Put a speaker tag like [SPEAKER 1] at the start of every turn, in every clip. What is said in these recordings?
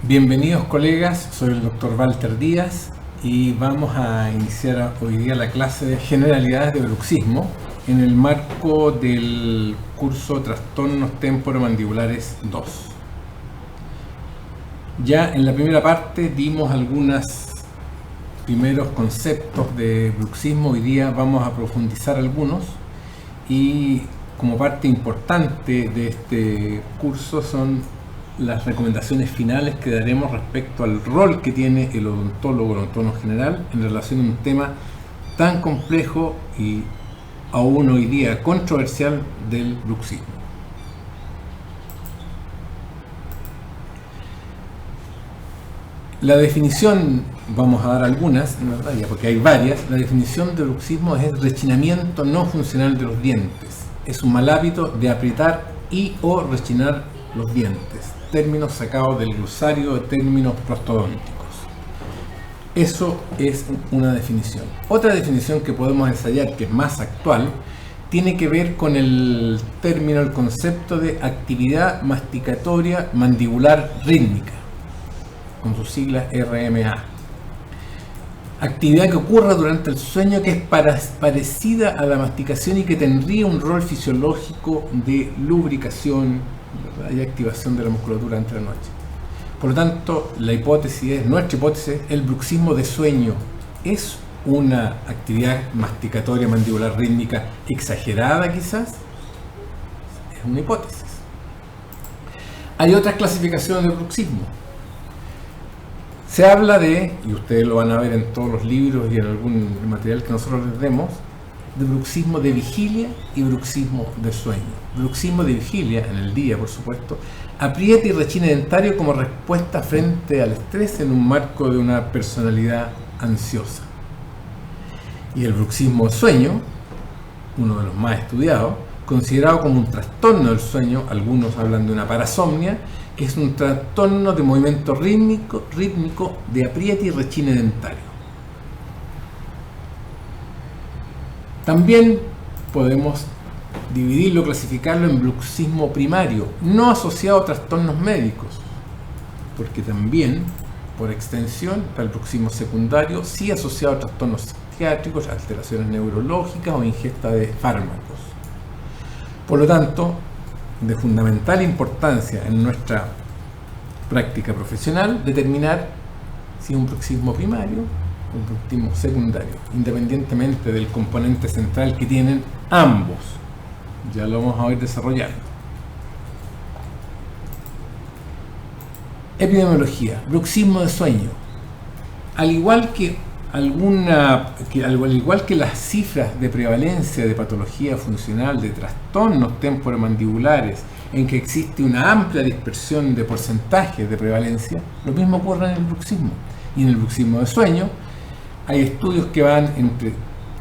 [SPEAKER 1] Bienvenidos colegas, soy el Dr. Walter Díaz y vamos a iniciar hoy día la clase de generalidades de bruxismo en el marco del curso Trastornos Temporomandibulares 2. Ya en la primera parte dimos algunos primeros conceptos de bruxismo, hoy día vamos a profundizar algunos y como parte importante de este curso son las recomendaciones finales que daremos respecto al rol que tiene el odontólogo general en relación a un tema tan complejo y aún hoy día controversial del bruxismo. La definición, vamos a dar algunas, ¿verdad? Ya, porque hay varias. La definición de bruxismo es el rechinamiento no funcional de los dientes. Es un mal hábito de aprietar y o rechinar los dientes. Términos sacados del glosario de términos prostodónticos. Eso es una definición. Otra definición que podemos ensayar, que es más actual, tiene que ver con el término, el concepto de actividad masticatoria mandibular rítmica, con sus siglas RMA. Actividad que ocurra durante el sueño que es parecida a la masticación y que tendría un rol fisiológico de lubricación, ¿verdad? Y activación de la musculatura durante la noche. Por lo tanto, la hipótesis es, nuestra hipótesis, el bruxismo de sueño es una actividad masticatoria mandibular rítmica exagerada quizás. Es una hipótesis. Hay otras clasificaciones de bruxismo. Se habla de, y ustedes lo van a ver en todos los libros y en algún material que nosotros les demos, de bruxismo de vigilia y bruxismo de sueño. Bruxismo de vigilia, en el día por supuesto, apriete y rechine dentario como respuesta frente al estrés en un marco de una personalidad ansiosa. Y el bruxismo de sueño, uno de los más estudiados, considerado como un trastorno del sueño, algunos hablan de una parasomnia, que es un trastorno de movimiento rítmico de apriete y rechine dentario. También podemos dividirlo, clasificarlo en bruxismo primario, no asociado a trastornos médicos, porque también, por extensión, está el bruxismo secundario, sí asociado a trastornos psiquiátricos, alteraciones neurológicas o ingesta de fármacos. Por lo tanto, de fundamental importancia en nuestra práctica profesional determinar si es un bruxismo primario o un bruxismo secundario, independientemente del componente central que tienen ambos. Ya lo vamos a ir desarrollando. Epidemiología, bruxismo de sueño. Al igual que las cifras de prevalencia de patología funcional, de trastornos temporomandibulares, en que existe una amplia dispersión de porcentajes de prevalencia, lo mismo ocurre en el bruxismo. Y en el bruxismo de sueño hay estudios que van entre,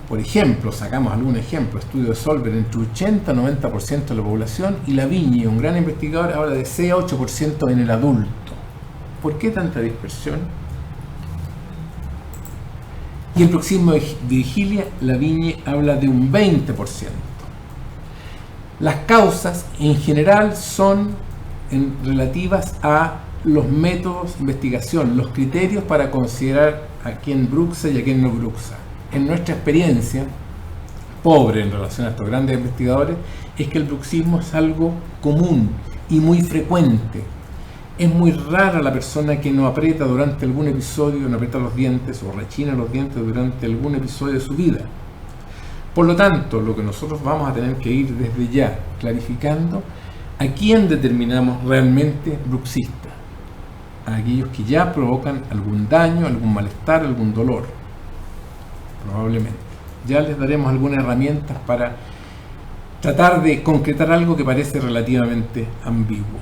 [SPEAKER 1] por ejemplo, sacamos algún ejemplo, estudio de Solver, entre 80 y 90% de la población, y Lavigne, un gran investigador, habla de 6 a 8% en el adulto. ¿Por qué tanta dispersión? Y el bruxismo de vigilia, Lavigne habla de un 20%. Las causas en general son relativas a los métodos de investigación, los criterios para considerar a quién bruxa y a quién no bruxa. En nuestra experiencia, pobre en relación a estos grandes investigadores, es que el bruxismo es algo común y muy frecuente. Es muy rara la persona que no aprieta durante algún episodio, no aprieta los dientes o rechina los dientes durante algún episodio de su vida. Por lo tanto, lo que nosotros vamos a tener que ir desde ya clarificando, a quién determinamos realmente bruxista. A aquellos que ya provocan algún daño, algún malestar, algún dolor. Probablemente. Ya les daremos algunas herramientas para tratar de concretar algo que parece relativamente ambiguo.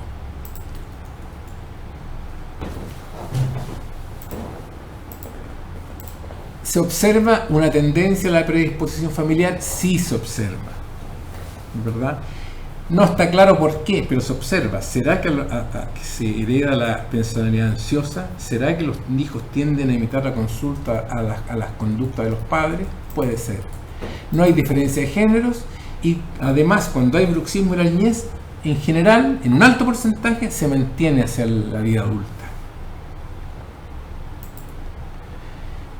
[SPEAKER 1] ¿Se observa una tendencia a la predisposición familiar? Sí se observa, ¿verdad? No está claro por qué, pero se observa. ¿Será que se hereda la personalidad ansiosa? ¿Será que los hijos tienden a imitar la consulta a las conductas de los padres? Puede ser. No hay diferencia de géneros y además cuando hay bruxismo y la niñez, en general, en un alto porcentaje, se mantiene hacia la vida adulta.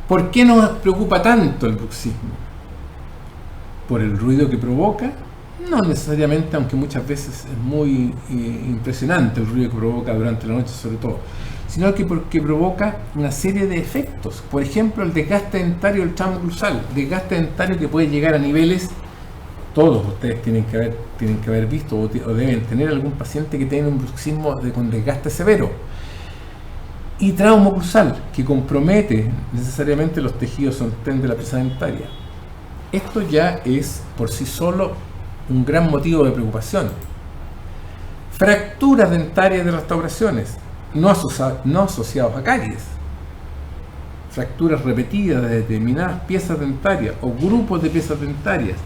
[SPEAKER 1] ¿Por qué nos preocupa tanto el bruxismo? ¿Por el ruido que provoca? No necesariamente, aunque muchas veces es muy impresionante el ruido que provoca durante la noche sobre todo, sino que porque provoca una serie de efectos. Por ejemplo, el desgaste dentario del tramo oclusal, desgaste dentario que puede llegar a niveles, todos ustedes tienen que haber visto o deben tener algún paciente que tiene un bruxismo con desgaste severo. Y trauma oclusal, que compromete necesariamente los tejidos sostén de la pieza dentaria. Esto ya es por sí solo un gran motivo de preocupación. Fracturas dentarias de restauraciones, no asociados a caries. Fracturas repetidas de determinadas piezas dentarias o grupos de piezas dentarias,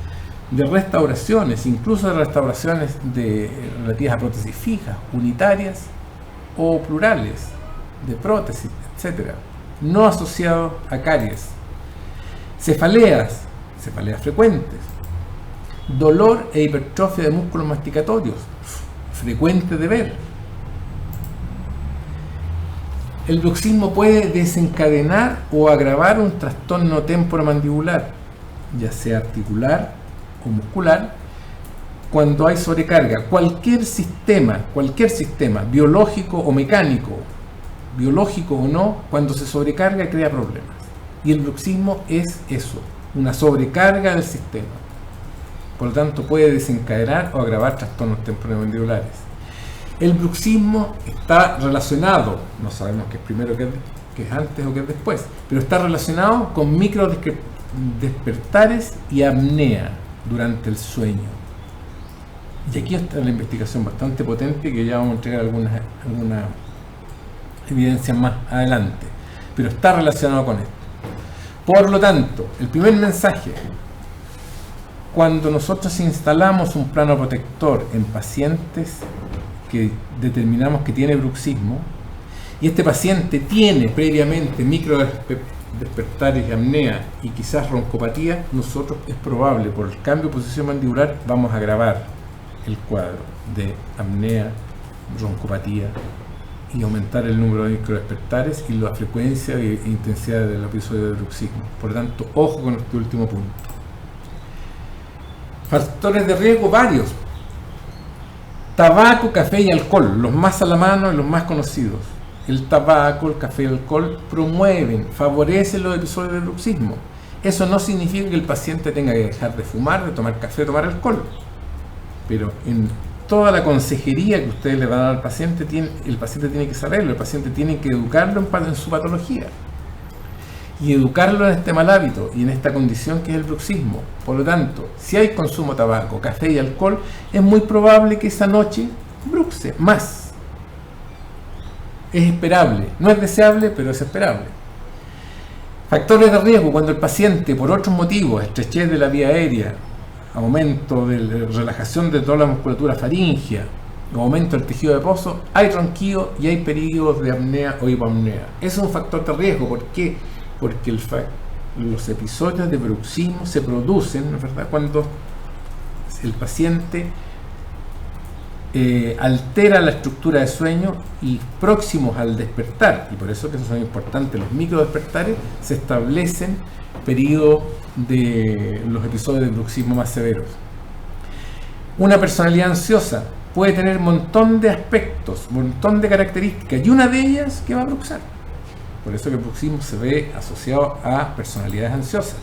[SPEAKER 1] de restauraciones, incluso de restauraciones relativas a prótesis fijas, unitarias o plurales, de prótesis, etc. No asociados a caries. Cefaleas frecuentes. Dolor e hipertrofia de músculos masticatorios, frecuente de ver. El bruxismo puede desencadenar o agravar un trastorno temporomandibular, ya sea articular o muscular, cuando hay sobrecarga. Cualquier sistema biológico o mecánico, biológico o no, cuando se sobrecarga crea problemas. Y el bruxismo es eso, una sobrecarga del sistema. Por lo tanto, puede desencadenar o agravar trastornos temporomandibulares. El bruxismo está relacionado, no sabemos qué es primero, qué es antes o qué es después, pero está relacionado con microdespertares y apnea durante el sueño. Y aquí está la investigación bastante potente que ya vamos a entregar algunas evidencias más adelante, pero está relacionado con esto. Por lo tanto, el primer mensaje: cuando nosotros instalamos un plano protector en pacientes que determinamos que tiene bruxismo, y este paciente tiene previamente microdespertares y apnea y quizás roncopatía, nosotros es probable, por el cambio de posición mandibular, vamos a agravar el cuadro de apnea, roncopatía y aumentar el número de microdespertares y la frecuencia e intensidad del episodio de bruxismo. Por lo tanto, ojo con este último punto. Factores de riesgo varios: tabaco, café y alcohol, los más a la mano y los más conocidos. El tabaco, el café y el alcohol favorecen los episodios de bruxismo. Eso no significa que el paciente tenga que dejar de fumar, de tomar café, de tomar alcohol. Pero en toda la consejería que ustedes le van a dar al paciente, el paciente tiene que saberlo, el paciente tiene que educarlo en su patología. Y educarlo en este mal hábito y en esta condición que es el bruxismo. Por lo tanto, si hay consumo de tabaco, café y alcohol, es muy probable que esa noche bruxe más. Es esperable, no es deseable, pero es esperable. Factores de riesgo: cuando el paciente, por otros motivos, estrechez de la vía aérea, aumento de relajación de toda la musculatura faríngea, aumento del tejido adiposo, hay ronquido y hay periodos de apnea o hipoapnea. Ese es un factor de riesgo. ¿Por qué? Porque los episodios de bruxismo se producen, ¿no es verdad?, cuando el paciente altera la estructura de sueño y próximos al despertar, y por eso que son importantes los microdespertares, se establecen periodos de los episodios de bruxismo más severos. Una personalidad ansiosa puede tener un montón de aspectos, un montón de características, y una de ellas que va a bruxar. Por eso que el bruxismo se ve asociado a personalidades ansiosas.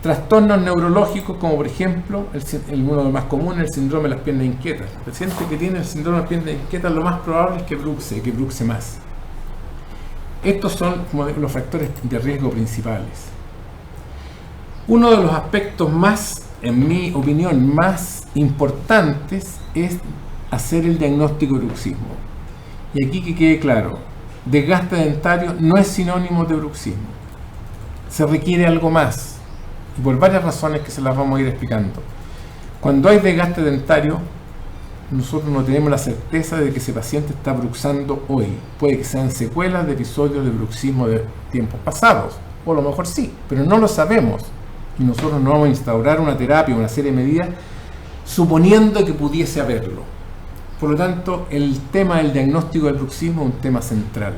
[SPEAKER 1] Trastornos neurológicos, como por ejemplo, uno de los más comunes, el síndrome de las piernas inquietas. El paciente que tiene el síndrome de las piernas inquietas, lo más probable es que bruxe más. Estos son los factores de riesgo principales. Uno de los aspectos más, en mi opinión, más importantes es hacer el diagnóstico de bruxismo. Y aquí que quede claro: desgaste dentario no es sinónimo de bruxismo. Se requiere algo más, y por varias razones que se las vamos a ir explicando. Cuando hay desgaste dentario, nosotros no tenemos la certeza de que ese paciente está bruxando hoy. Puede que sean secuelas de episodios de bruxismo de tiempos pasados, o a lo mejor sí, pero no lo sabemos. Y nosotros no vamos a instaurar una terapia, una serie de medidas, suponiendo que pudiese haberlo. Por lo tanto, el tema del diagnóstico del bruxismo es un tema central.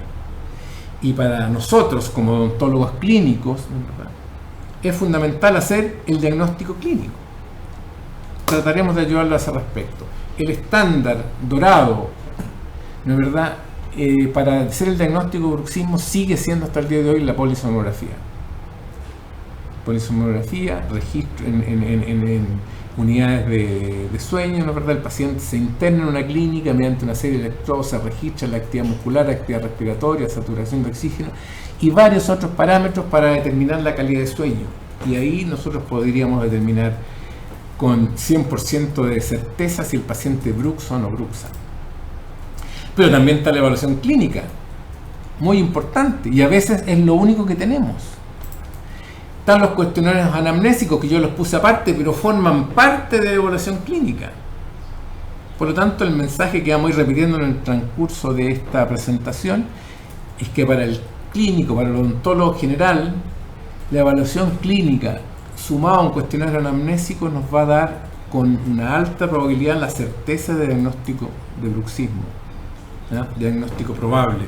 [SPEAKER 1] y para nosotros como odontólogos clínicos, ¿verdad?, es fundamental hacer el diagnóstico clínico. Trataremos de ayudarlo a ese respecto. El estándar dorado, ¿no es verdad?, para hacer el diagnóstico de bruxismo sigue siendo hasta el día de hoy la polisomnografía. Polisomnografía, registro en unidades de sueño, ¿no es verdad? El paciente se interna en una clínica mediante una serie de electrodos, se registra la actividad muscular, actividad respiratoria, saturación de oxígeno y varios otros parámetros para determinar la calidad de sueño. Y ahí nosotros podríamos determinar con 100% de certeza si el paciente bruxa o no bruxa. Pero también está la evaluación clínica, muy importante, y a veces es lo único que tenemos. Están los cuestionarios anamnésicos, que yo los puse aparte, pero forman parte de la evaluación clínica. Por lo tanto, el mensaje que vamos a ir repitiendo en el transcurso de esta presentación es que para el clínico, para el odontólogo general, la evaluación clínica sumada a un cuestionario anamnésico nos va a dar con una alta probabilidad la certeza de diagnóstico de bruxismo, ¿ya? Diagnóstico probable.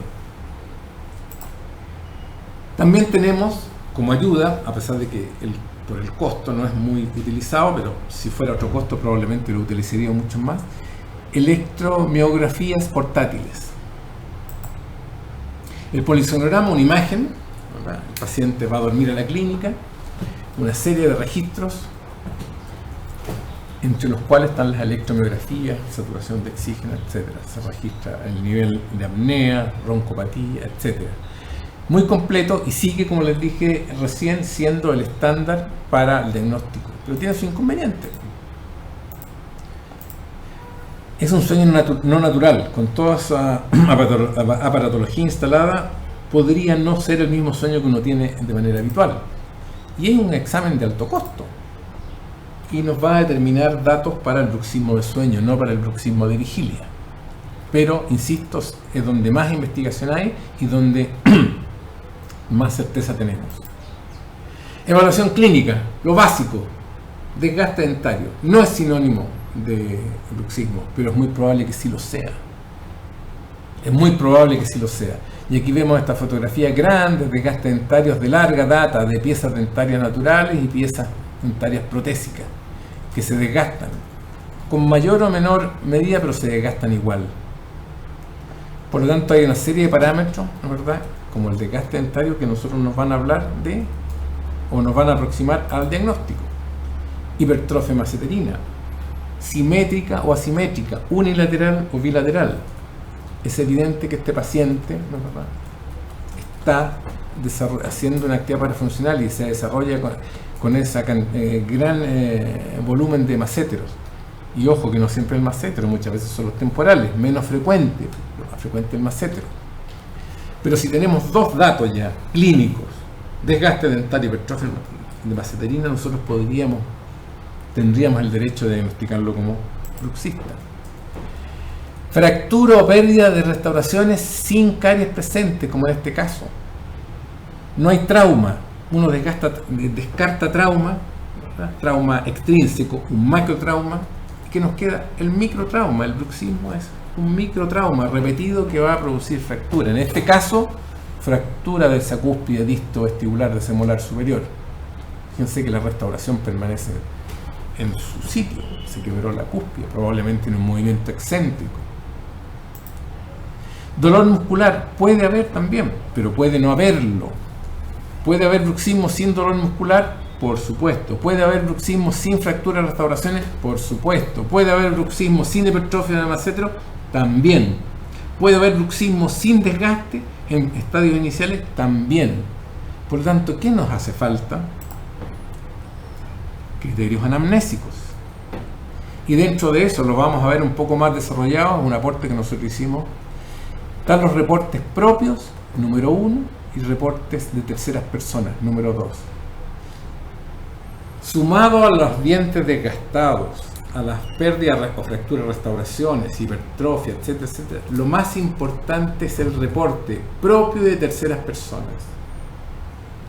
[SPEAKER 1] También tenemos como ayuda, a pesar de que por el costo no es muy utilizado, pero si fuera otro costo probablemente lo utilizaría mucho más, electromiografías portátiles. El polisonograma, una imagen, ¿verdad? El paciente va a dormir a la clínica, una serie de registros, entre los cuales están las electromiografías, saturación de oxígeno, etc. Se registra el nivel de apnea, broncopatía, etc. Muy completo y sigue, como les dije recién, siendo el estándar para el diagnóstico, pero tiene su inconveniente. Es un sueño no natural, con toda esa aparatología instalada, podría no ser el mismo sueño que uno tiene de manera habitual. Y es un examen de alto costo y nos va a determinar datos para el bruxismo de sueño, no para el bruxismo de vigilia. Pero, insisto, es donde más investigación hay y donde más certeza tenemos. Evaluación clínica, lo básico, desgaste dentario. No es sinónimo de bruxismo, pero es muy probable que sí lo sea. Es muy probable que sí lo sea. Y aquí vemos esta fotografía grande, desgastes dentarios de larga data, de piezas dentarias naturales y piezas dentarias protésicas, que se desgastan, con mayor o menor medida, pero se desgastan igual. Por lo tanto, hay una serie de parámetros, ¿no es verdad?, como el desgaste dentario, que nosotros nos van a hablar de, o nos van a aproximar al diagnóstico. Hipertrofia maceterina, simétrica o asimétrica, unilateral o bilateral. Es evidente que este paciente, ¿no es verdad?, está haciendo una actividad parafuncional y se desarrolla con ese gran volumen de macéteros. Y ojo que no siempre el macétero, muchas veces son los temporales, menos frecuente, más frecuente el macétero. Pero si tenemos dos datos ya clínicos, desgaste dentario y hipertrofia de maceterina, nosotros tendríamos el derecho de diagnosticarlo como bruxista. Fractura o pérdida de restauraciones sin caries presente, como en este caso. No hay trauma, uno descarta trauma, ¿verdad?, trauma extrínseco, un macrotrauma, y que nos queda el microtrauma. El bruxismo es un microtrauma repetido que va a producir fractura. En este caso, fractura del sacúspide disto-vestibular de semolar superior. Fíjense que la restauración permanece en su sitio, se quebró la cúspide, probablemente en un movimiento excéntrico. Dolor muscular puede haber también, pero puede no haberlo. ¿Puede haber bruxismo sin dolor muscular? Por supuesto. ¿Puede haber bruxismo sin fractura de restauraciones? Por supuesto. ¿Puede haber bruxismo sin hipertrofia de macétero? También. ¿Puede haber bruxismo sin desgaste en estadios iniciales? También. Por lo tanto, ¿qué nos hace falta? Criterios anamnésicos. Y dentro de eso, lo vamos a ver un poco más desarrollado, un aporte que nosotros hicimos. Están los reportes propios, número 1, y reportes de terceras personas, número 2. Sumado a los dientes desgastados, a las pérdidas o fracturas, restauraciones, hipertrofia, etcétera, etcétera, lo más importante es el reporte propio de terceras personas.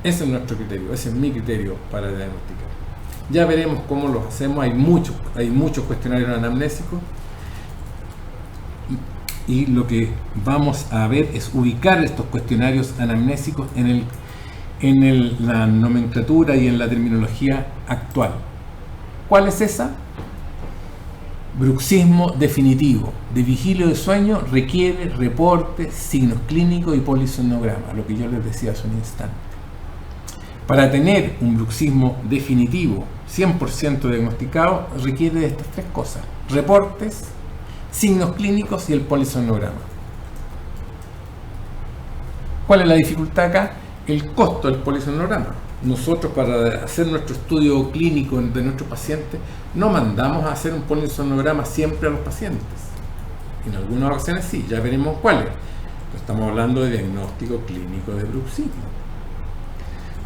[SPEAKER 1] Ese es nuestro criterio, ese es mi criterio para diagnosticar. Ya veremos cómo lo hacemos, hay muchos cuestionarios anamnésicos Y lo que vamos a ver es ubicar estos cuestionarios anamnésicos en la nomenclatura y en la terminología actual. ¿Cuál es esa? Bruxismo definitivo de vigilio de sueño requiere reporte, signos clínicos y polisomnograma, lo que yo les decía hace un instante. Para tener un bruxismo definitivo 100% diagnosticado requiere de estas tres cosas: reportes, signos clínicos y el polisomnograma. ¿Cuál es la dificultad acá? El costo del polisomnograma. Nosotros, para hacer nuestro estudio clínico de nuestros pacientes, no mandamos a hacer un polisomnograma siempre a los pacientes. En algunas ocasiones sí, ya veremos cuáles. Estamos hablando de diagnóstico clínico de bruxismo.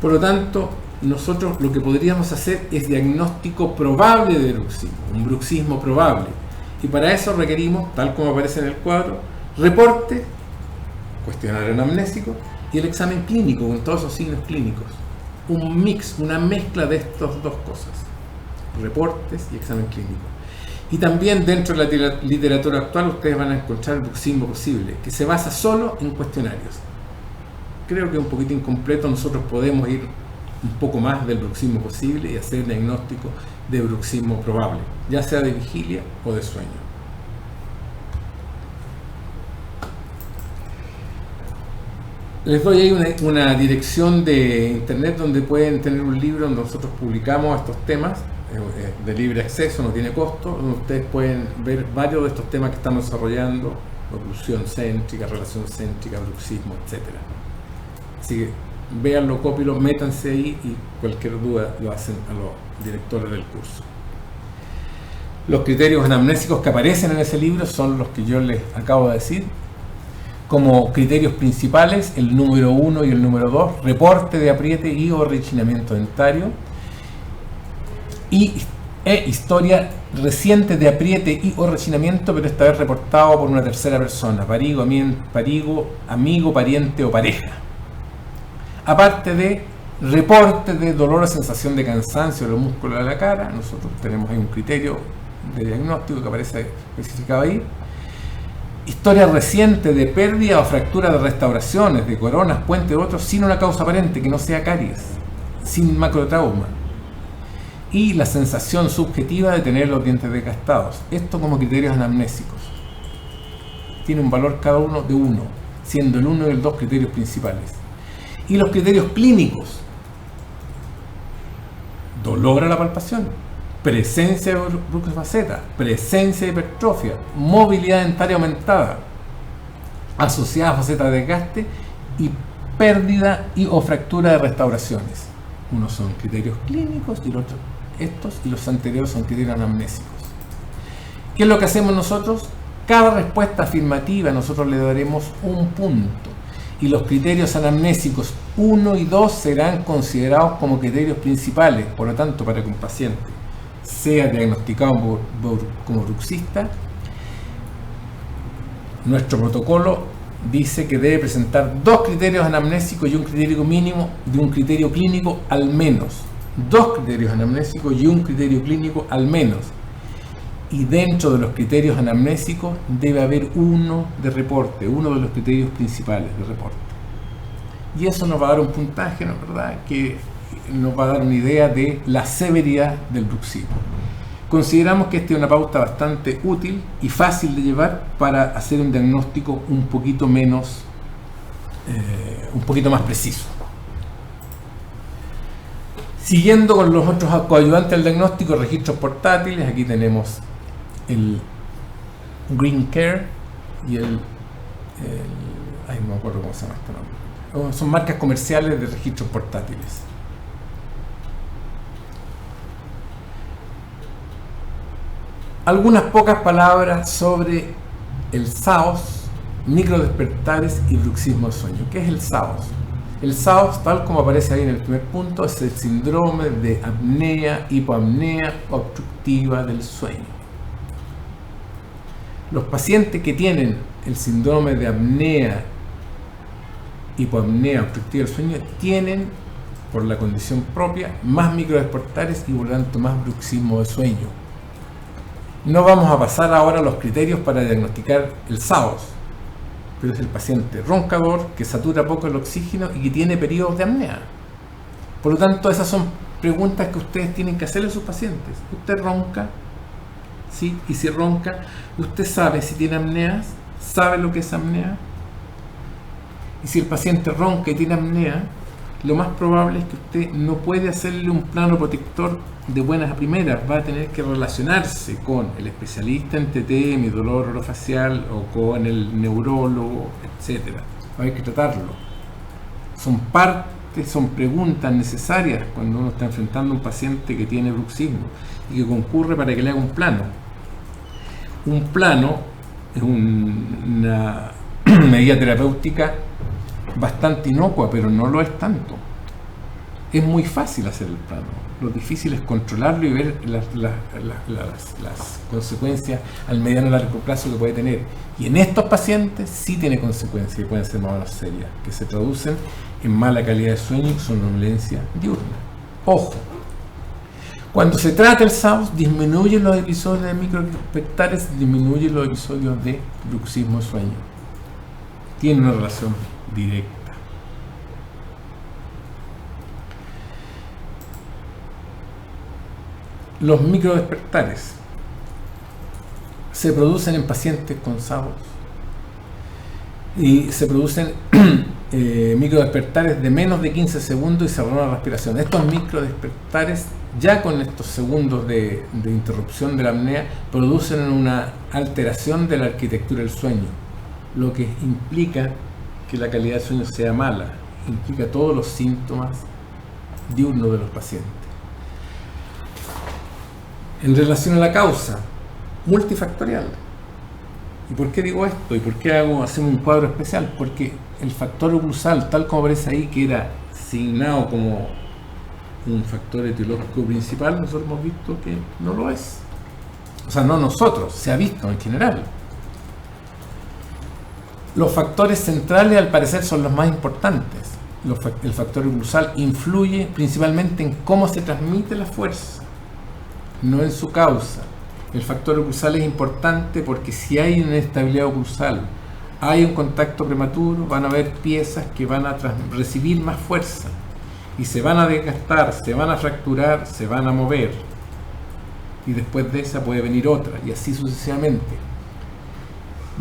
[SPEAKER 1] Por lo tanto, nosotros lo que podríamos hacer es diagnóstico probable de bruxismo, un bruxismo probable. Y para eso requerimos, tal como aparece en el cuadro, reporte, cuestionario anamnésico y el examen clínico con todos esos signos clínicos. Un mix, una mezcla de estas dos cosas: reportes y examen clínico. Y también dentro de la literatura actual ustedes van a encontrar el bruxismo posible, que se basa solo en cuestionarios. Creo que es un poquito incompleto. Nosotros podemos ir un poco más del bruxismo posible y hacer el diagnóstico de bruxismo probable, ya sea de vigilia o de sueño. Les doy ahí una dirección de internet donde pueden tener un libro donde nosotros publicamos estos temas de libre acceso, no tiene costo, donde ustedes pueden ver varios de estos temas que estamos desarrollando: oclusión céntrica, relación céntrica, bruxismo, etc. Así que véanlo, cópienlo, métanse ahí y cualquier duda lo hacen a los directores del curso. Los criterios anamnésicos que aparecen en ese libro son los que yo les acabo de decir. Como criterios principales, el número 1 y el número 2, reporte de apriete y o rechinamiento dentario, y historia reciente de apriete y o rechinamiento, pero esta vez reportado por una tercera persona: parigo, amigo, pariente o pareja. Aparte de reporte de dolor o sensación de cansancio de los músculos de la cara, nosotros tenemos ahí un criterio de diagnóstico que aparece especificado ahí. Historia reciente de pérdida o fractura de restauraciones, de coronas, puentes u otros, sin una causa aparente que no sea caries, sin macrotrauma. Y la sensación subjetiva de tener los dientes desgastados. Esto como criterios anamnésicos. Tiene un valor cada uno de 1, siendo el 1 y el 2 criterios principales. Y los criterios clínicos: dolor a la palpación, presencia de bruxofaceta, presencia de hipertrofia, movilidad dentaria aumentada, asociada a faceta de desgaste y pérdida y o fractura de restauraciones. Unos son criterios clínicos y los otros, estos y los anteriores, son criterios anamnésicos. ¿Qué es lo que hacemos nosotros? Cada respuesta afirmativa nosotros le daremos un punto, y los criterios anamnésicos 1 y 2 serán considerados como criterios principales. Por lo tanto, para que un paciente sea diagnosticado como bruxista, nuestro protocolo dice que debe presentar 2 criterios anamnésicos y un criterio mínimo de un criterio clínico al menos. 2 criterios anamnésicos y un criterio clínico al menos. Y dentro de los criterios anamnésicos debe haber uno de reporte, uno de los criterios principales de reporte. Y eso nos va a dar un puntaje, ¿no es verdad?, que nos va a dar una idea de la severidad del bruxismo. Consideramos que esta es una pauta bastante útil y fácil de llevar para hacer un diagnóstico un poquito más preciso. Siguiendo con los otros coayudantes del diagnóstico, registros portátiles. Aquí tenemos el Green Care y no me acuerdo cómo se llama este nombre. Son marcas comerciales de registros portátiles. Algunas pocas palabras sobre el SAOS, microdespertares y bruxismo de sueño. ¿Qué es el SAOS? El SAOS, tal como aparece ahí en el primer punto, es el síndrome de apnea, hipoapnea obstructiva del sueño. Los pacientes que tienen el síndrome de apnea, hipoapnea obstructiva del sueño tienen, por la condición propia, más microdespertares y por lo tanto más bruxismo de sueño. No vamos a pasar ahora a los criterios para diagnosticar el SAOS, pero es el paciente roncador que satura poco el oxígeno y que tiene periodos de apnea. Por lo tanto, esas son preguntas que ustedes tienen que hacerle a sus pacientes. ¿Usted ronca? ¿Sí? Y si ronca, ¿usted sabe si tiene apneas? ¿Sabe lo que es apnea? Y si el paciente ronca y tiene apnea, lo más probable es que usted no puede hacerle un plano protector de buenas a primeras. Va a tener que relacionarse con el especialista en TT, mi dolor orofacial, o con el neurólogo, etc. Va a haber que tratarlo. Son preguntas necesarias cuando uno está enfrentando a un paciente que tiene bruxismo y que concurre para que le haga un plano. Un plano es una medida terapéutica bastante inocua, pero no lo es tanto. Es muy fácil hacer el plano. Lo difícil es controlarlo y ver las consecuencias al mediano y largo plazo que puede tener. Y en estos pacientes sí tiene consecuencias que pueden ser más o menos serias, que se traducen en mala calidad de sueño y somnolencia diurna. Ojo, cuando se trata el SAOS, disminuyen los episodios de microdespertares, disminuyen los episodios de bruxismo de sueño. Tiene una relación directa. Los microdespertares se producen en pacientes con SAOS y se producen microdespertares de menos de 15 segundos y se reanuda la respiración. Estos microdespertares, ya con estos segundos de interrupción de la apnea, producen una alteración de la arquitectura del sueño, lo que implica que la calidad del sueño sea mala, implica todos los síntomas diurnos de los pacientes. En relación a la causa, multifactorial. ¿Y por qué digo esto? ¿Y por qué hacemos un cuadro especial? Porque el factor oclusal, tal como aparece ahí, que era asignado como un factor etiológico principal, nosotros hemos visto que no lo es. O sea, no nosotros, se ha visto en general. Los factores centrales, al parecer, son los más importantes. El factor oclusal influye principalmente en cómo se transmite la fuerza, no en su causa. El factor oclusal es importante porque si hay una inestabilidad oclusal, hay un contacto prematuro, van a haber piezas que van a recibir más fuerza y se van a desgastar, se van a fracturar, se van a mover, y después de esa puede venir otra, y así sucesivamente.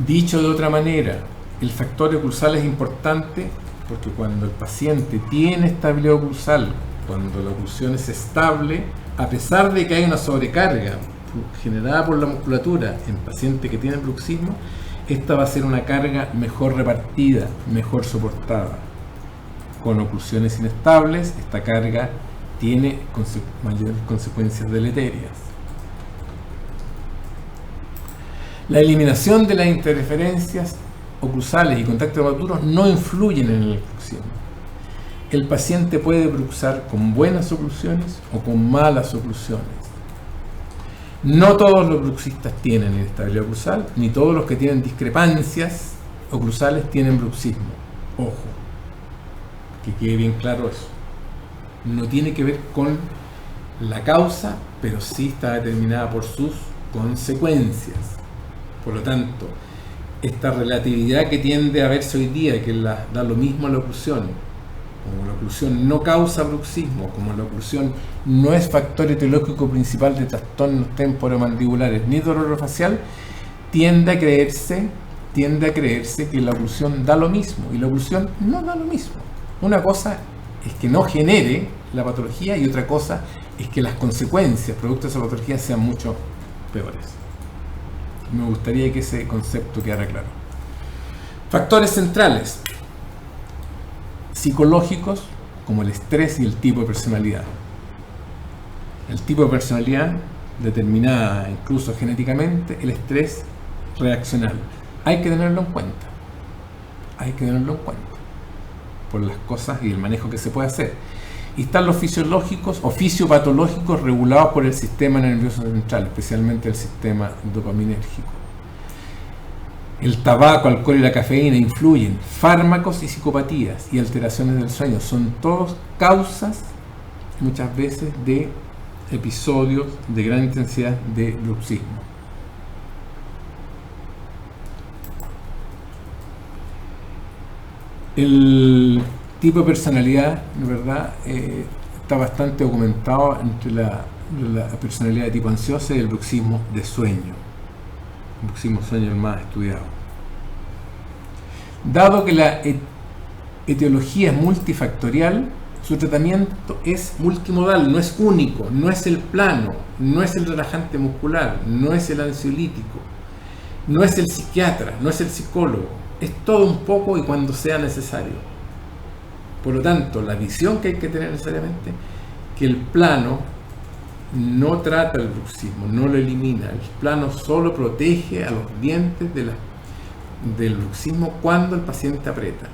[SPEAKER 1] Dicho de otra manera, el factor oclusal es importante porque cuando el paciente tiene estabilidad oclusal, cuando la oclusión es estable, a pesar de que hay una sobrecarga generada por la musculatura en pacientes que tienen bruxismo, esta va a ser una carga mejor repartida, mejor soportada. Con oclusiones inestables, esta carga tiene mayores consecuencias deleterias. La eliminación de las interferencias oclusales y contactos prematuros no influyen en la oclusión. El paciente puede bruxar con buenas oclusiones o con malas oclusiones. No todos los bruxistas tienen inestabilidad oclusal, ni todos los que tienen discrepancias oclusales tienen bruxismo. Ojo, que quede bien claro eso. No tiene que ver con la causa, pero sí está determinada por sus consecuencias. Por lo tanto, esta relatividad que tiende a verse hoy día, que da lo mismo a la oclusión, como la oclusión no causa bruxismo, como la oclusión no es factor etiológico principal de trastornos temporomandibulares ni dolor orofacial, tiende a creerse que la oclusión da lo mismo, y la oclusión no da lo mismo. Una cosa es que no genere la patología y otra cosa es que las consecuencias producto de esa patología sean mucho peores. Me gustaría que ese concepto quedara claro. Factores centrales psicológicos, como el estrés y el tipo de personalidad. El tipo de personalidad, determinada incluso genéticamente, el estrés reaccional. Hay que tenerlo en cuenta. Por las cosas y el manejo que se puede hacer. Y están los fisiológicos o fisiopatológicos regulados por el sistema nervioso central, especialmente el sistema dopaminérgico. El tabaco, alcohol y la cafeína influyen. Fármacos y psicopatías y alteraciones del sueño son todos causas, muchas veces, de episodios de gran intensidad de bruxismo. El tipo de personalidad, ¿verdad? Está bastante documentado entre la personalidad de tipo ansiosa y el bruxismo de sueño. El bruxismo de sueño es el más estudiado. Dado que la etiología es multifactorial, su tratamiento es multimodal, no es único, no es el plano, no es el relajante muscular, no es el ansiolítico, no es el psiquiatra, no es el psicólogo, es todo un poco y cuando sea necesario. Por lo tanto, la visión que hay que tener necesariamente, que el plano no trata el bruxismo, no lo elimina, el plano solo protege a los dientes del bruxismo cuando el paciente aprieta.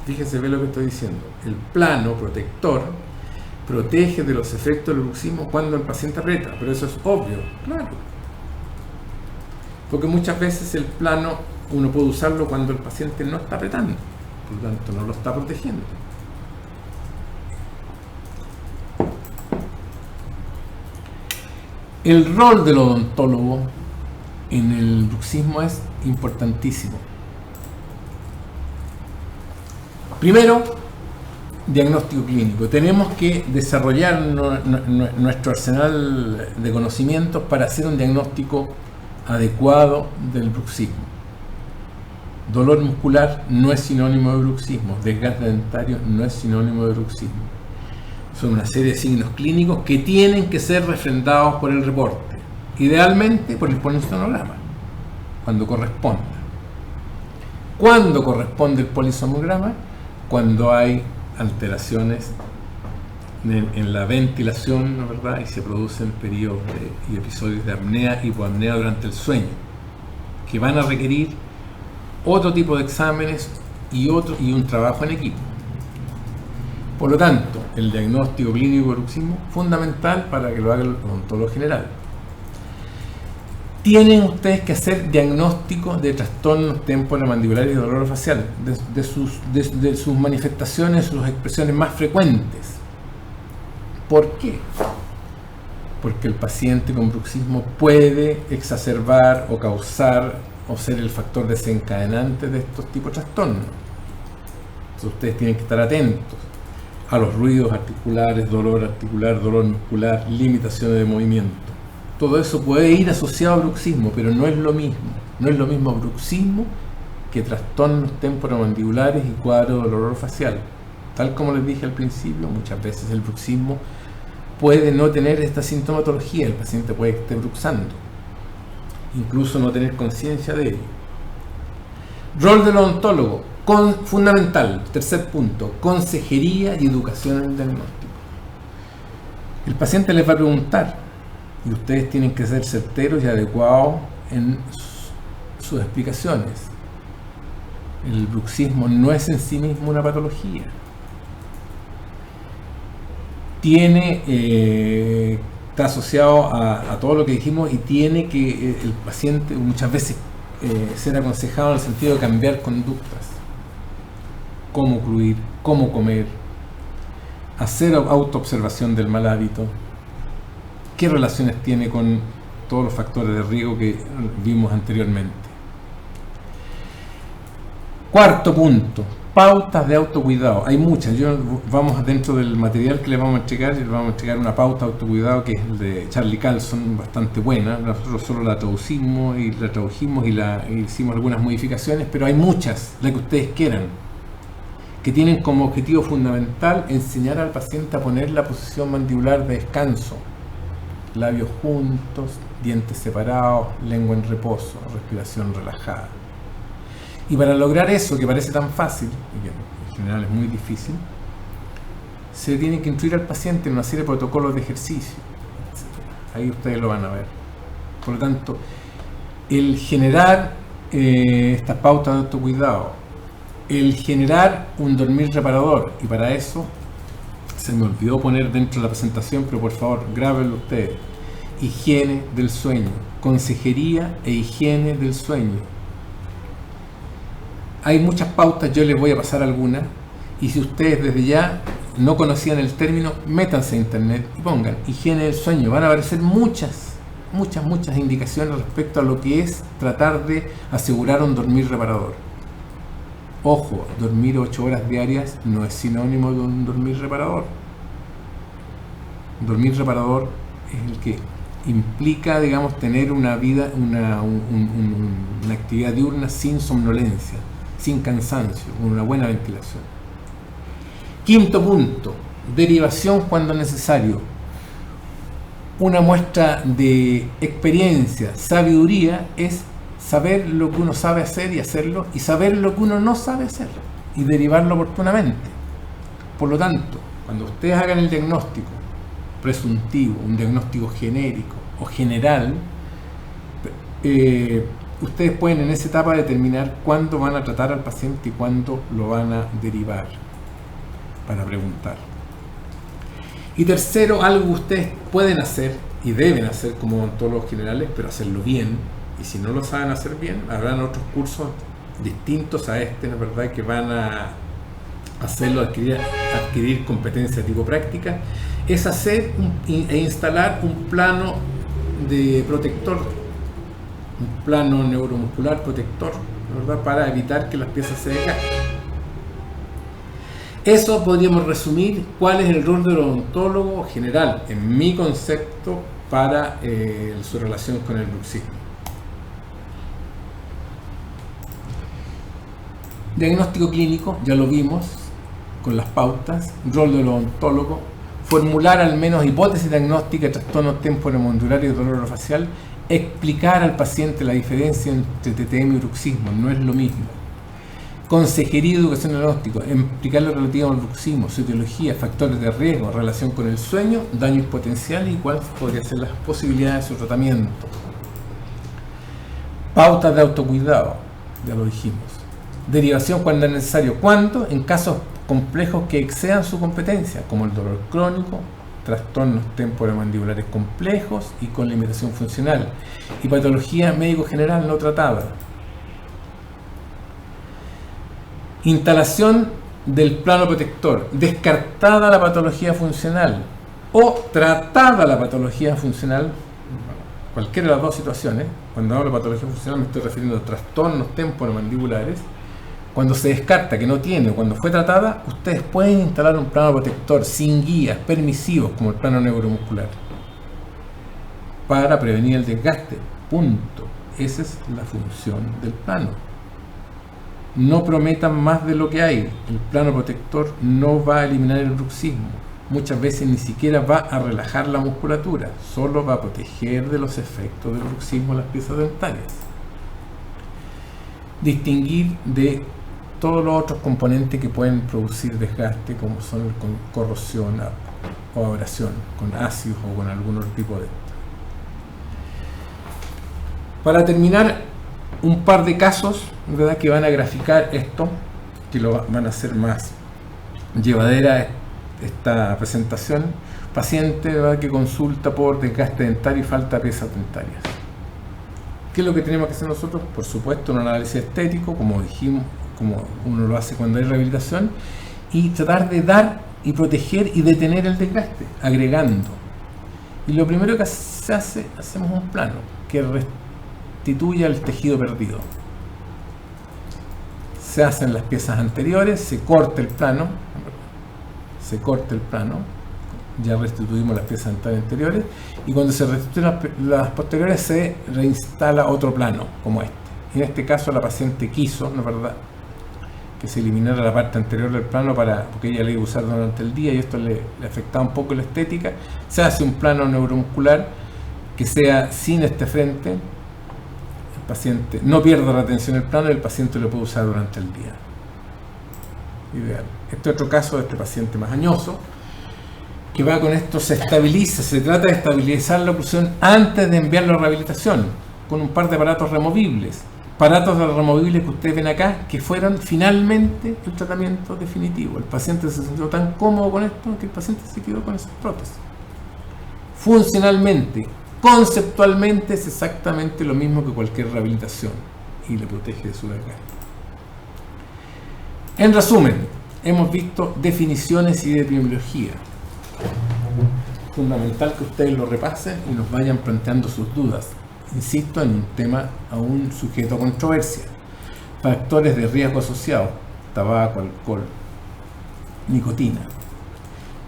[SPEAKER 1] Fíjense, ve lo que estoy diciendo. El plano protector protege de los efectos del bruxismo cuando el paciente aprieta, pero eso es obvio, claro. Porque muchas veces el plano uno puede usarlo cuando el paciente no está apretando, por lo tanto no lo está protegiendo. El rol del odontólogo en el bruxismo es importantísimo. Primero, diagnóstico clínico. Tenemos que desarrollar nuestro arsenal de conocimientos para hacer un diagnóstico adecuado del bruxismo. Dolor muscular no es sinónimo de bruxismo, desgaste dentario no es sinónimo de bruxismo. Son una serie de signos clínicos que tienen que ser refrendados por el reporte, idealmente por el polisomnograma, cuando corresponda. ¿Cuándo corresponde el polisomnograma? Cuando hay alteraciones en la ventilación, ¿no, verdad? Y se producen periodos y episodios de apnea y hipoapnea durante el sueño, que van a requerir otro tipo de exámenes y un trabajo en equipo. Por lo tanto, el diagnóstico clínico de bruxismo es fundamental para que lo haga el odontólogo general. Tienen ustedes que hacer diagnóstico de trastornos temporomandibulares y dolor facial, de sus manifestaciones, sus expresiones más frecuentes. ¿Por qué? Porque el paciente con bruxismo puede exacerbar o causar o ser el factor desencadenante de estos tipos de trastornos. Entonces ustedes tienen que estar atentos a los ruidos articulares, dolor articular, dolor muscular, limitaciones de movimiento. Todo eso puede ir asociado a bruxismo, pero no es lo mismo. No es lo mismo bruxismo que trastornos temporomandibulares y cuadro de dolor facial. Tal como les dije al principio, muchas veces el bruxismo puede no tener esta sintomatología, el paciente puede que esté bruxando, incluso no tener conciencia de ello. Rol del odontólogo, fundamental, tercer punto, consejería y educación en el diagnóstico. El paciente les va a preguntar, y ustedes tienen que ser certeros y adecuados en sus explicaciones. El bruxismo no es en sí mismo una patología. Está asociado a todo lo que dijimos y tiene que el paciente muchas veces ser aconsejado en el sentido de cambiar conductas. Cómo ocluir, cómo comer, hacer autoobservación del mal hábito, qué relaciones tiene con todos los factores de riesgo que vimos anteriormente. Cuarto punto, pautas de autocuidado. Hay muchas. Vamos dentro del material que le vamos a entregar, y le vamos a entregar una pauta de autocuidado que es el de Charlie Carlson, bastante buena. Nosotros solo la tradujimos y hicimos algunas modificaciones, pero hay muchas, las que ustedes quieran, que tienen como objetivo fundamental enseñar al paciente a poner la posición mandibular de descanso. Labios juntos, dientes separados, lengua en reposo, respiración relajada. Y para lograr eso, que parece tan fácil, y que en general es muy difícil, se tiene que instruir al paciente en una serie de protocolos de ejercicio, etc. Ahí ustedes lo van a ver. Por lo tanto, el generar estas pautas de autocuidado, el generar un dormir reparador, y para eso se me olvidó poner dentro de la presentación, pero por favor, grábenlo ustedes. Higiene del sueño, consejería e higiene del sueño. Hay muchas pautas, yo les voy a pasar algunas, y si ustedes desde ya no conocían el término, métanse a internet y pongan higiene del sueño. Van a aparecer muchas indicaciones respecto a lo que es tratar de asegurar un dormir reparador. Ojo, dormir 8 horas diarias no es sinónimo de un dormir reparador. Dormir reparador es el que implica, digamos, tener una vida, una actividad diurna sin somnolencia, sin cansancio, con una buena ventilación. Quinto punto, derivación cuando necesario. Una muestra de experiencia, sabiduría, es saber lo que uno sabe hacer y hacerlo, y saber lo que uno no sabe hacer y derivarlo oportunamente. Por lo tanto, cuando ustedes hagan el diagnóstico presuntivo, un diagnóstico genérico o general, ustedes pueden en esa etapa determinar cuándo van a tratar al paciente y cuándo lo van a derivar, para preguntar. Y tercero, algo que ustedes pueden hacer y deben hacer como odontólogos generales, pero hacerlo bien. Y si no lo saben hacer bien, habrán otros cursos distintos a este, ¿no es verdad?, que van a hacerlo adquirir competencia tipo práctica. Es hacer e instalar un plano de protector, un plano neuromuscular protector, ¿no es verdad?, para evitar que las piezas se desgasten. Eso podríamos resumir cuál es el rol del odontólogo general, en mi concepto, para su relación con el bruxismo. Diagnóstico clínico, ya lo vimos con las pautas. Rol del odontólogo: formular al menos hipótesis diagnóstica de trastornos temporomandibulares y dolor orofacial. Explicar al paciente la diferencia entre TTM y bruxismo, no es lo mismo. Consejería y educación diagnóstico: explicar lo relativo al bruxismo, su etiología, factores de riesgo, relación con el sueño, daños potenciales y cuáles podrían ser las posibilidades de su tratamiento. Pautas de autocuidado, ya lo dijimos. Derivación cuando es necesario. ¿Cuándo? En casos complejos que excedan su competencia, como el dolor crónico, trastornos temporomandibulares complejos y con limitación funcional, y patología médico general no tratada. Instalación del plano protector: descartada la patología funcional o tratada la patología funcional, cualquiera de las dos situaciones. Cuando hablo de patología funcional me estoy refiriendo a trastornos temporomandibulares. Cuando se descarta que no tiene o cuando fue tratada, ustedes pueden instalar un plano protector sin guías, permisivos, como el plano neuromuscular, para prevenir el desgaste. Punto. Esa es la función del plano. No prometan más de lo que hay. El plano protector no va a eliminar el bruxismo. Muchas veces ni siquiera va a relajar la musculatura, solo va a proteger de los efectos del bruxismo las piezas dentarias. Distinguir de todos los otros componentes que pueden producir desgaste, como son con corrosión o abrasión, con ácidos o con algún otro tipo de... Para terminar, un par de casos, ¿verdad?, que van a graficar esto, que lo van a hacer más llevadera esta presentación. Paciente, ¿verdad?, que consulta por desgaste dentario y falta de piezas dentarias. ¿Qué es lo que tenemos que hacer nosotros? Por supuesto, un análisis estético, como dijimos, como uno lo hace cuando hay rehabilitación, y tratar de dar y proteger y detener el desgaste, agregando. Y lo primero que se hace, hacemos un plano que restituya el tejido perdido. Se hacen las piezas anteriores, se corta el plano, ya restituimos las piezas anteriores, y cuando se restituyen las posteriores se reinstala otro plano como este. En este caso la paciente quiso, ¿no es verdad?, que se eliminara la parte anterior del plano porque ella la iba a usar durante el día y esto le afectaba un poco la estética. Se hace un plano neuromuscular que sea sin este frente. El paciente no pierda la atención del plano y el paciente lo puede usar durante el día. Ideal. Este otro caso de este paciente más añoso, que va con esto, se estabiliza, se trata de estabilizar la oclusión antes de enviarlo a rehabilitación, con un par de aparatos removibles. Aparatos removibles que ustedes ven acá, que fueron finalmente el tratamiento definitivo. El paciente se sintió tan cómodo con esto que el paciente se quedó con esas prótesis. Funcionalmente, conceptualmente es exactamente lo mismo que cualquier rehabilitación y le protege de su desgaste. En resumen, hemos visto definiciones y de epidemiología. Fundamental que ustedes lo repasen y nos vayan planteando sus dudas. Insisto, en un tema aún sujeto a controversia. Factores de riesgo asociados. tabaco, alcohol, nicotina.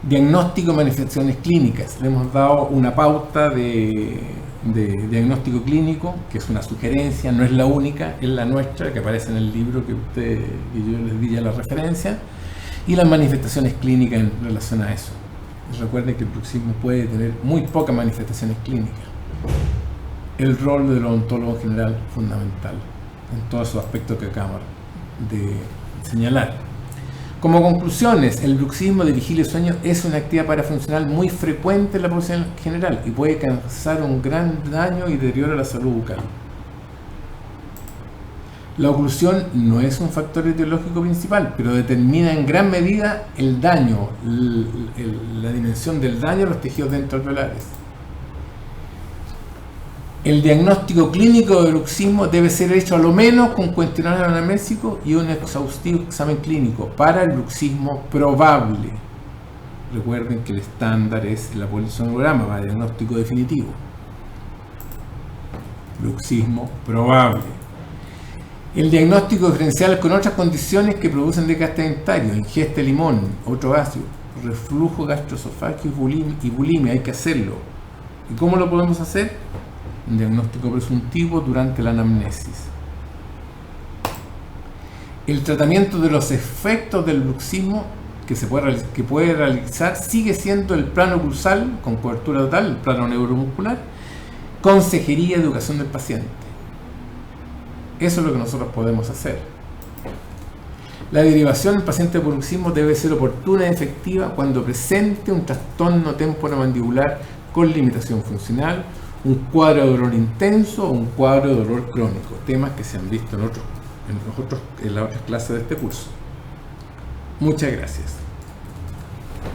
[SPEAKER 1] Diagnóstico y manifestaciones clínicas. Le hemos dado una pauta de diagnóstico clínico, que es una sugerencia, no es la única, es la nuestra, que aparece en el libro que yo les di ya la referencia, y las manifestaciones clínicas en relación a eso. Recuerden que el bruxismo puede tener muy pocas manifestaciones clínicas. El rol del odontólogo en general fundamental en todos esos aspectos que acabamos de señalar. Como conclusiones, el bruxismo de vigilia y sueño es una actividad parafuncional muy frecuente en la población general y puede causar un gran daño y deterioro a la salud bucal. La oclusión no es un factor etiológico principal, pero determina en gran medida el daño, la dimensión del daño a los tejidos dentalveolares. El diagnóstico clínico de bruxismo debe ser hecho a lo menos con cuestionario anamnésico y un exhaustivo examen clínico para el bruxismo probable. Recuerden que el estándar es el polisonograma para diagnóstico definitivo. Bruxismo probable. El diagnóstico diferencial con otras condiciones que producen desgaste dentario, ingesta de limón, otro ácido, reflujo gastroesofágico y bulimia, hay que hacerlo. ¿Y cómo lo podemos hacer? Un diagnóstico presuntivo durante la anamnesis. El tratamiento de los efectos del bruxismo que puede realizar sigue siendo el plano oclusal con cobertura total, el plano neuromuscular, consejería y educación del paciente. Eso es lo que nosotros podemos hacer. La derivación del paciente por bruxismo debe ser oportuna y efectiva cuando presente un trastorno temporomandibular con limitación funcional, un cuadro de dolor intenso o un cuadro de dolor crónico, temas que se han visto en las otras clases de este curso. Muchas gracias.